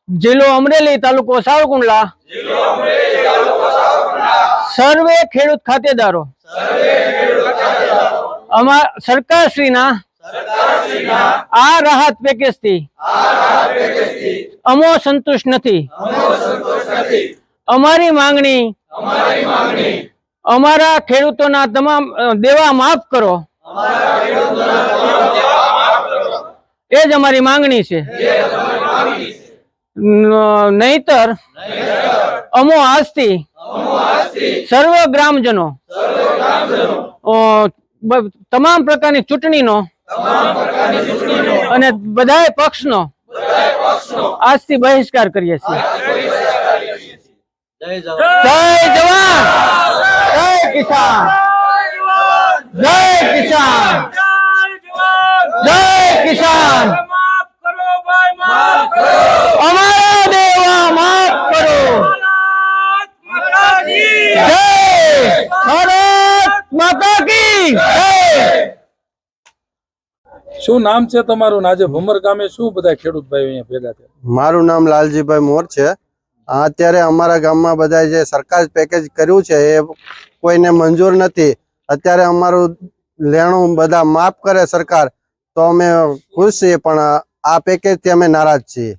जिलो अमरेली तालुको सावरकुंडला सर्वे खेडूत खातेदारो सरकारश्रीना आ राहत पेकेज थी अमो संतुष्ट नथी। अमारी मांगणी अमारा खेडूतोना तमाम देवा माफ करो एज अमारी मांगणी छे। नहींतर अमो आजथी सर्व ग्रामजनों तमाम प्रकारनी चूंटणीनो अने बधाय पक्षनो आजथी बहिष्कार करीए छीए। जय जवान जय किसान जय किसान जय किसान हमारा देवा माफ करो। जय भारत माता की जय। શું નામ છે તમારું? આજે ભમર ગામે શું બધા ખેડૂત ભાઈઓ અહીંયા ભેગા થયા? મારું નામ લાલજીભાઈ મોર છે। અત્યારે અમારા ગામમાં બધા જે સરકાર પેકેજ કર્યું છે એ કોઈને મંજૂર નથી। અત્યારે અમારું લેણું બધા માફ કરે સરકાર તો અમે ખુશ છીએ, પણ આ પેકેજથી અમે નારાજ છીએ।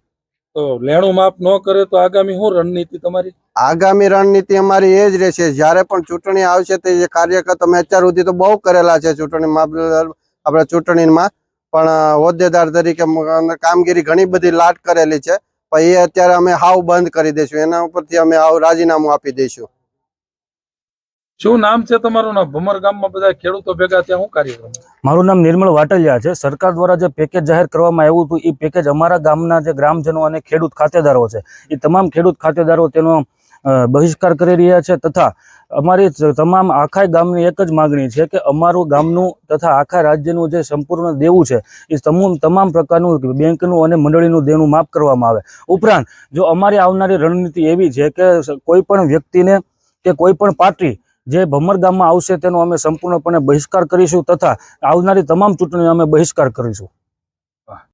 તો લેણું માફ ન કરે તો આગામી શું રણનીતિ તમારી? આગામી રણનીતિ અમારી એ જ રહેશે, જ્યારે પણ ચૂંટણી આવશે તે જે કાર્યકર્તા અમે અત્યાર સુધી તો બહુ કરેલા છે ચૂંટણીમાં, આપણે ચૂંટણીમાં પણ હોદ્દેદાર તરીકે કામગીરી ઘણી બધી લાટ કરેલી છે, પણ એ અત્યારે અમે હાવ બંધ કરી દઈશું, એના ઉપરથી અમે હાવ રાજીનામું આપી દઈશું। શું નામ છે તમારું? ભમર ગામમાં બધા ખેડૂતો ભેગા થયા, શું કાર્યક્રમ? મારું નામ નિર્મળ વાટલિયા છે। સરકાર દ્વારા જે પેકેજ જાહેર કરવામાં આવ્યું હતું એ પેકેજ અમારા ગામના જે ગ્રામજનો અને ખેડૂત ખાતેદારો છે એ તમામ ખેડૂત ખાતેદારો તેનો બહિષ્કાર કરી રહ્યા છે, તથા અમારી તમામ આખા ગામની એક જ માગણી છે કે અમારું ગામનું તથા આખા રાજ્યનું જે સંપૂર્ણ દેવું છે એ તમામ પ્રકારનું બેંકનું અને મંડળીનું દેવું માફ કરવામાં આવે। ઉપરાંત જો અમારી આવનારી રણનીતિ એવી છે કે કોઈ પણ વ્યક્તિને કે કોઈ પણ પાર્ટી જે ભમર ગામમાં આવશે તેનો અમે સંપૂર્ણપણે બહિષ્કાર કરીશું, તથા આવનારી તમામ ચૂંટણીનો અમે બહિષ્કાર કરીશું।